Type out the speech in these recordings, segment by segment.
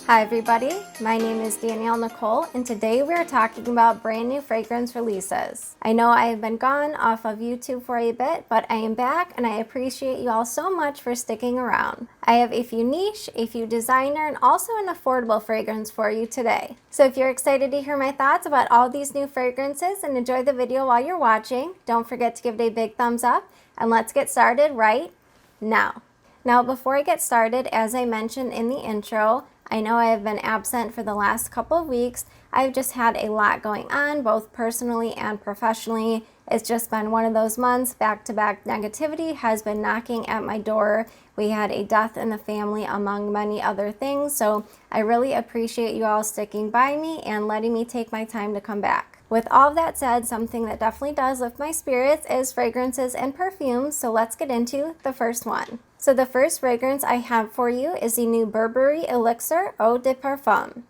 Hi everybody, my name is Danielle Nicole and today we are talking about brand new fragrance releases. I know I have been gone off of YouTube for a bit, but I am back and I appreciate you all so much for sticking around. I have a few niche, a few designer, and also an affordable fragrance for you today. So if you're excited to hear my thoughts about all these new fragrances and enjoy the video while you're watching, don't forget to give it a big thumbs up and let's get started right now. Now before I get started, as I mentioned in the intro, I know I have been absent for the last couple of weeks. I've just had a lot going on, both personally and professionally. It's just been one of those months. Back-to-back negativity has been knocking at my door. We had a death in the family, among many other things. So I really appreciate you all sticking by me and letting me take my time to come back. With all of that said, something that definitely does lift my spirits is fragrances and perfumes. So let's get into the first one. So the first fragrance I have for you is the new Burberry Elixir Eau de Parfum.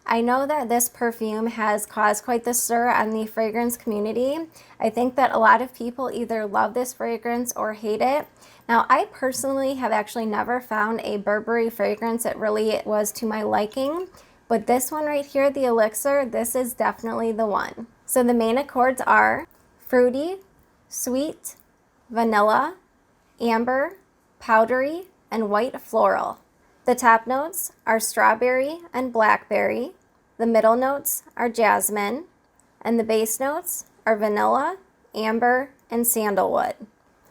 I know that this perfume has caused quite the stir on the fragrance community. I think that a lot of people either love this fragrance or hate it. Now, I personally have actually never found a Burberry fragrance that really was to my liking, but this one right here, the Elixir, this is definitely the one. So the main accords are fruity, sweet, vanilla, amber, powdery, and white floral. The top notes are strawberry and blackberry. The middle notes are jasmine. And the base notes are vanilla, amber, and sandalwood.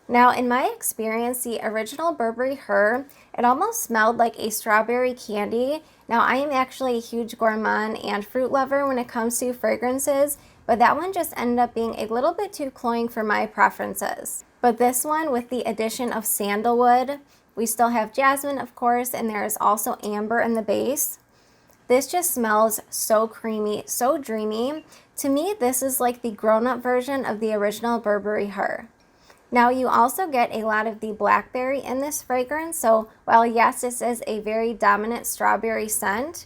Now, in my experience, the original Burberry Her, it almost smelled like a strawberry candy. Now, I am actually a huge gourmand and fruit lover when it comes to fragrances, but that one just ended up being a little bit too cloying for my preferences. But this one, with the addition of sandalwood, we still have jasmine, of course, and there is also amber in the base. This just smells so creamy, so dreamy. To me, this is like the grown-up version of the original Burberry Her. Now, you also get a lot of the blackberry in this fragrance, so while yes, this is a very dominant strawberry scent,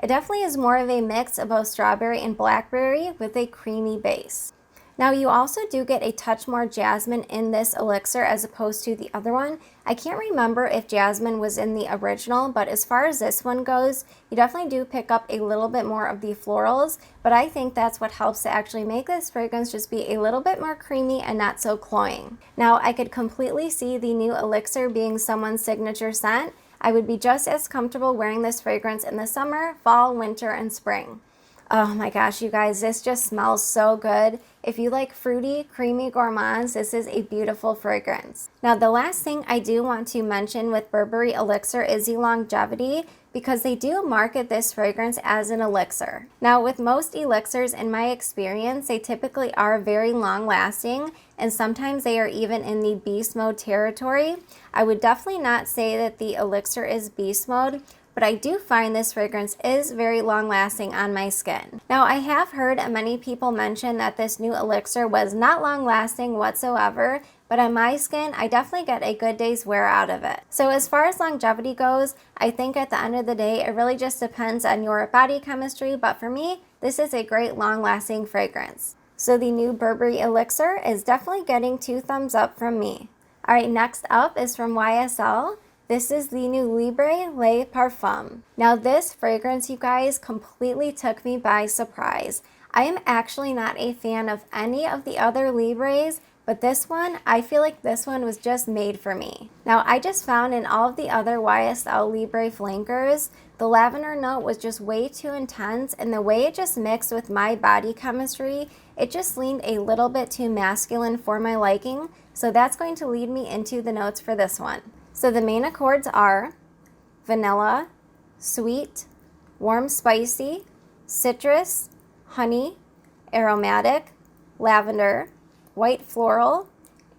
it definitely is more of a mix of both strawberry and blackberry with a creamy base. Now, you also do get a touch more jasmine in this elixir as opposed to the other one. I can't remember if jasmine was in the original, but as far as this one goes, you definitely do pick up a little bit more of the florals, but I think that's what helps to actually make this fragrance just be a little bit more creamy and not so cloying. Now, I could completely see the new elixir being someone's signature scent. I would be just as comfortable wearing this fragrance in the summer, fall, winter, and spring. Oh my gosh, you guys, this just smells so good. If you like fruity, creamy gourmands, this is a beautiful fragrance. Now, the last thing I do want to mention with Burberry Elixir is the longevity, because they do market this fragrance as an elixir. Now, with most elixirs, in my experience, they typically are very long lasting, and sometimes they are even in the beast mode territory. I would definitely not say that the elixir is beast mode, but I do find this fragrance is very long lasting on my skin. Now, I have heard many people mention that this new elixir was not long lasting whatsoever, but on my skin, I definitely get a good day's wear out of it. So as far as longevity goes, I think at the end of the day, it really just depends on your body chemistry, but for me, this is a great long lasting fragrance. So the new Burberry Elixir is definitely getting 2 thumbs up from me. All right, next up is from YSL. This is the new Libre Le Parfum. Now, this fragrance, you guys, completely took me by surprise. I am actually not a fan of any of the other Libres, but this one, I feel like this one was just made for me. Now, I just found in all of the other YSL Libre flankers, the lavender note was just way too intense, and the way it just mixed with my body chemistry, it just leaned a little bit too masculine for my liking, so that's going to lead me into the notes for this one. So the main accords are vanilla, sweet, warm spicy, citrus, honey, aromatic, lavender, white floral,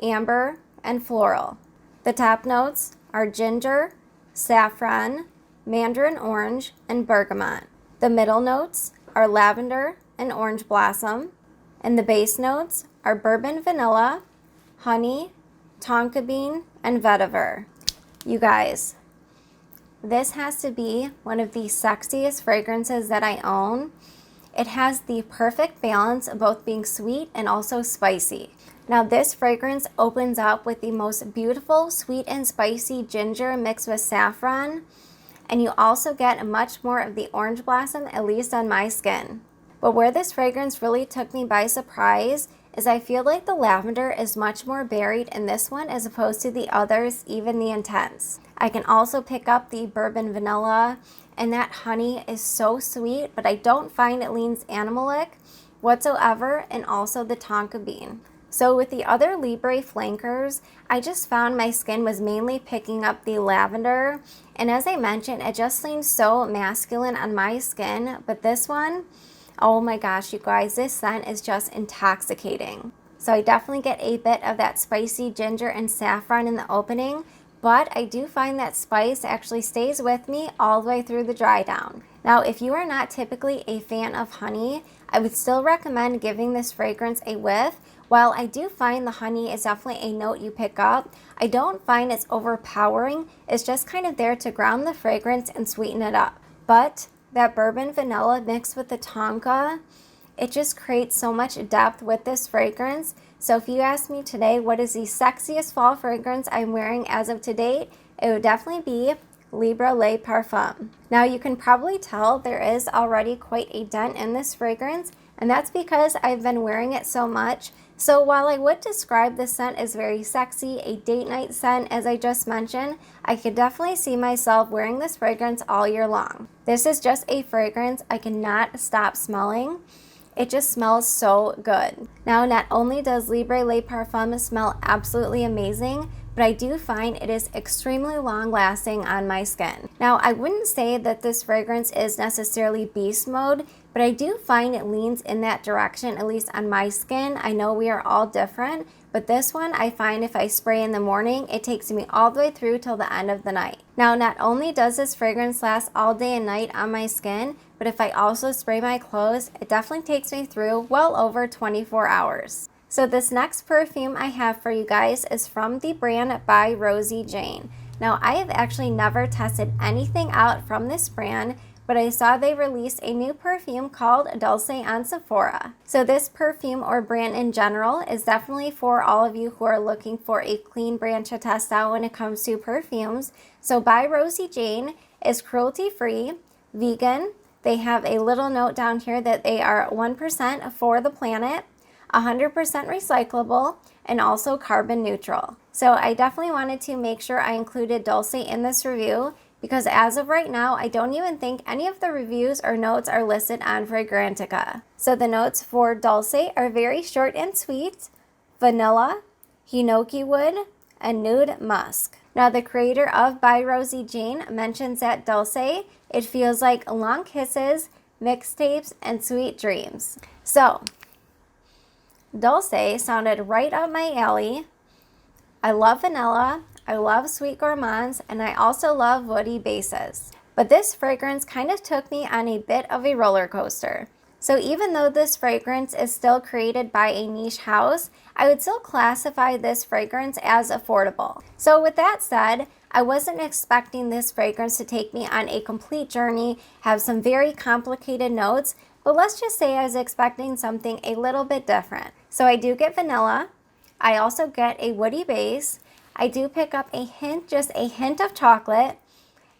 amber, and floral. The top notes are ginger, saffron, mandarin orange, and bergamot. The middle notes are lavender and orange blossom, and the base notes are bourbon vanilla, honey, tonka bean, and vetiver. You guys, this has to be one of the sexiest fragrances that I own. It has the perfect balance of both being sweet and also spicy. Now, this fragrance opens up with the most beautiful sweet and spicy ginger mixed with saffron. and you also get much more of the orange blossom, at least on my skin. But where this fragrance really took me by surprise is I feel like the lavender is much more buried in this one as opposed to the others, even the intense. I can also pick up the bourbon vanilla, and that honey is so sweet, but I don't find it leans animalic whatsoever, and also the tonka bean. So with the other Libre flankers, I just found my skin was mainly picking up the lavender, and as I mentioned, it just leans so masculine on my skin, but this one, oh my gosh, you guys, this scent is just intoxicating. So I definitely get a bit of that spicy ginger and saffron in the opening, but I do find that spice actually stays with me all the way through the dry down. Now, if you are not typically a fan of honey, I would still recommend giving this fragrance a whiff. While I do find the honey is definitely a note you pick up, I don't find it's overpowering. It's just kind of there to ground the fragrance and sweeten it up. But that bourbon vanilla mixed with the tonka, it just creates so much depth with this fragrance. So if you ask me today what is the sexiest fall fragrance I'm wearing as of to date, it would definitely be Libre Le Parfum. Now you can probably tell there is already quite a dent in this fragrance, and that's because I've been wearing it so much. So while I would describe this scent as very sexy, a date night scent as I just mentioned, I could definitely see myself wearing this fragrance all year long. This is just a fragrance I cannot stop smelling. It just smells so good. Now, not only does Libre Le Parfum smell absolutely amazing, but I do find it is extremely long lasting on my skin. Now, I wouldn't say that this fragrance is necessarily beast mode, but I do find it leans in that direction, at least on my skin. I know we are all different, but this one I find if I spray in the morning, it takes me all the way through till the end of the night. Now, not only does this fragrance last all day and night on my skin, but if I also spray my clothes, it definitely takes me through well over 24 hours. So this next perfume I have for you guys is from the brand by Rosie Jane. Now, I have actually never tested anything out from this brand, but I saw they released a new perfume called Dulce on Sephora. So this perfume or brand in general is definitely for all of you who are looking for a clean brand to test out when it comes to perfumes. So by Rosie Jane is cruelty-free, vegan. They have a little note down here that they are 1% for the planet, 100% recyclable, and also carbon neutral. So I definitely wanted to make sure I included Dulce in this review because as of right now, I don't even think any of the reviews or notes are listed on Fragrantica. So the notes for Dulce are very short and sweet: vanilla, hinoki wood, and nude musk. Now the creator of By Rosie Jane mentions that Dulce, it feels like long kisses, mixtapes, and sweet dreams. So Dulce sounded right up my alley. I love vanilla, I love sweet gourmands, and I also love woody bases. But this fragrance kind of took me on a bit of a roller coaster. So even though this fragrance is still created by a niche house, I would still classify this fragrance as affordable. So with that said, I wasn't expecting this fragrance to take me on a complete journey, have some very complicated notes, but let's just say I was expecting something a little bit different. So I do get vanilla. I also get a woody base. I do pick up a hint, just a hint of chocolate,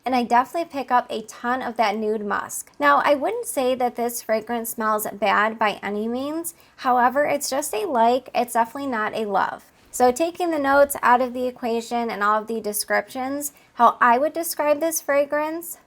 and I definitely pick up a ton of that nude musk. Now, I wouldn't say that this fragrance smells bad by any means. However, it's just a like, it's definitely not a love. So taking the notes out of the equation and all of the descriptions, how I would describe this fragrance,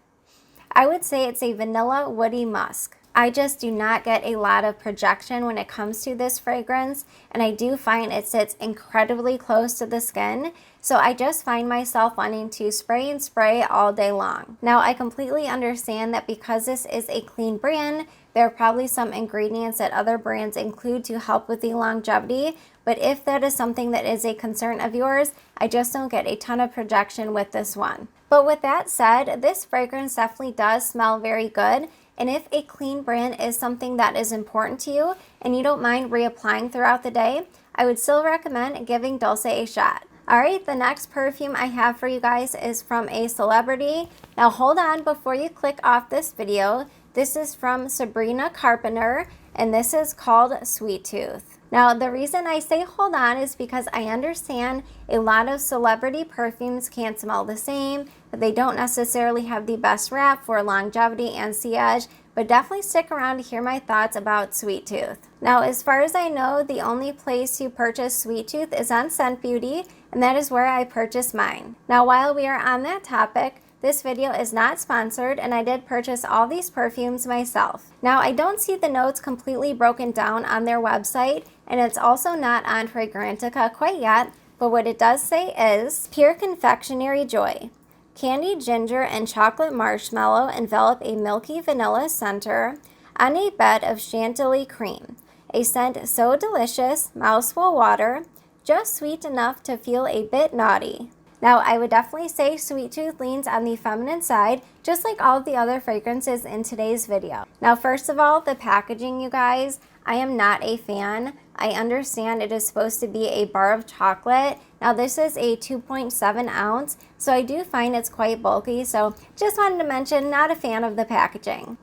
I would say it's a vanilla woody musk. I just do not get a lot of projection when it comes to this fragrance, and I do find it sits incredibly close to the skin, so I just find myself wanting to spray and spray all day long. Now, I completely understand that because this is a clean brand, there are probably some ingredients that other brands include to help with the longevity, but if that is something that is a concern of yours, I just don't get a ton of projection with this one. But with that said, this fragrance definitely does smell very good. And if a clean brand is something that is important to you and you don't mind reapplying throughout the day, I would still recommend giving Dulce a shot. All right, the next perfume I have for you guys is from a celebrity. Now hold on before you click off this video. This is from Sabrina Carpenter, and this is called Sweet Tooth. Now, the reason I say hold on is because I understand a lot of celebrity perfumes can smell the same, but they don't necessarily have the best rap for longevity and sillage, but definitely stick around to hear my thoughts about Sweet Tooth. Now, as far as I know, the only place you purchase Sweet Tooth is on Scent Beauty, and that is where I purchased mine. Now, while we are on that topic, this video is not sponsored, and I did purchase all these perfumes myself. Now, I don't see the notes completely broken down on their website, and it's also not on Fragrantica quite yet, but what it does say is, pure confectionery joy. Candied ginger and chocolate marshmallow envelop a milky vanilla center on a bed of chantilly cream. A scent so delicious, mouths will water, just sweet enough to feel a bit naughty. Now, I would definitely say Sweet Tooth leans on the feminine side, just like all of the other fragrances in today's video. Now, first of all, the packaging, you guys, I am not a fan. I understand it is supposed to be a bar of chocolate. Now, this is a 2.7 ounce, so I do find it's quite bulky, so just wanted to mention, not a fan of the packaging.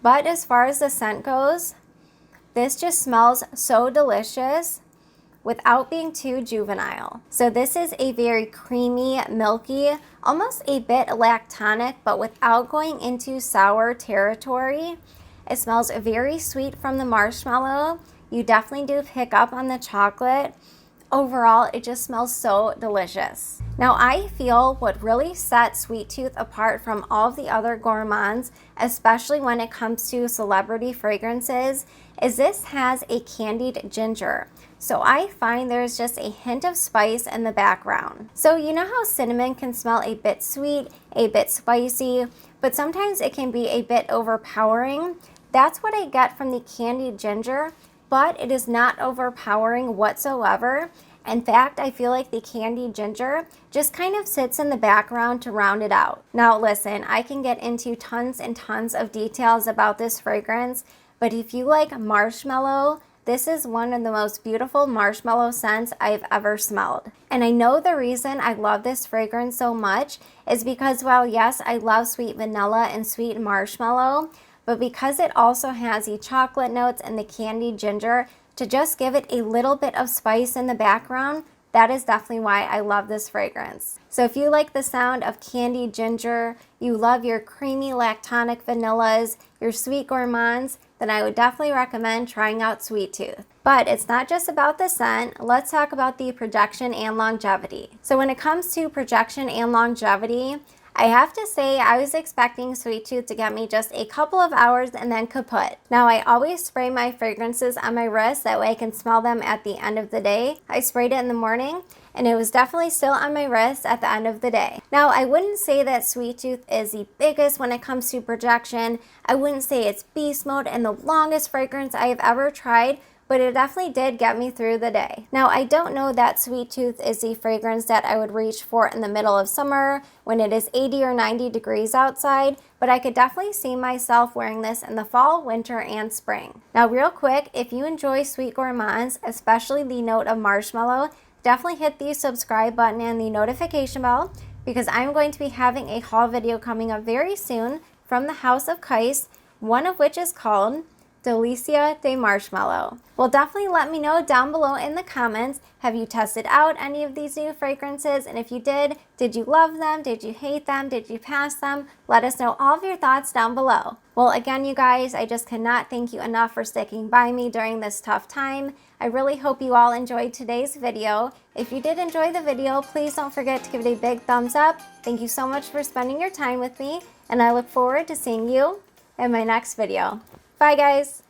But as far as the scent goes, this just smells so delicious without being too juvenile. So this is a very creamy, milky, almost a bit lactonic, but without going into sour territory. It smells very sweet from the marshmallow. You definitely do pick up on the chocolate. Overall, it just smells so delicious. Now, I feel what really sets Sweet Tooth apart from all of the other gourmands, especially when it comes to celebrity fragrances, is this has a candied ginger. So I find there's just a hint of spice in the background. So you know how cinnamon can smell a bit sweet, a bit spicy, but sometimes it can be a bit overpowering? That's what I get from the candied ginger, but it is not overpowering whatsoever. In fact, I feel like the candied ginger just kind of sits in the background to round it out. Now listen, I can get into tons and tons of details about this fragrance, but if you like marshmallow, this is one of the most beautiful marshmallow scents I've ever smelled. And I know the reason I love this fragrance so much is because while yes, I love sweet vanilla and sweet marshmallow, but because it also has the chocolate notes and the candied ginger to just give it a little bit of spice in the background, that is definitely why I love this fragrance. So if you like the sound of candied ginger, you love your creamy lactonic vanillas, your sweet gourmands, then I would definitely recommend trying out Sweet Tooth. But it's not just about the scent, let's talk about the projection and longevity. So when it comes to projection and longevity, I have to say I was expecting Sweet Tooth to get me just a couple of hours and then kaput. Now, I always spray my fragrances on my wrist, that way I can smell them at the end of the day. I sprayed it in the morning and it was definitely still on my wrist at the end of the day. Now, I wouldn't say that Sweet Tooth is the biggest when it comes to projection. I wouldn't say it's beast mode and the longest fragrance I have ever tried, but it definitely did get me through the day. Now, I don't know that Sweet Tooth is the fragrance that I would reach for in the middle of summer when it is 80 or 90 degrees outside, but I could definitely see myself wearing this in the fall, winter, and spring. Now, real quick, if you enjoy sweet gourmands, especially the note of marshmallow, definitely hit the subscribe button and the notification bell, because I'm going to be having a haul video coming up very soon from the House of Kais, one of which is called Delicia de Marshmallow. Well, definitely let me know down below in the comments, have you tested out any of these new fragrances? And if you did you love them? Did you hate them? Did you pass them? Let us know all of your thoughts down below. Well, again, you guys, I just cannot thank you enough for sticking by me during this tough time. I really hope you all enjoyed today's video. If you did enjoy the video, please don't forget to give it a big thumbs up. Thank you so much for spending your time with me, and I look forward to seeing you in my next video. Bye, guys.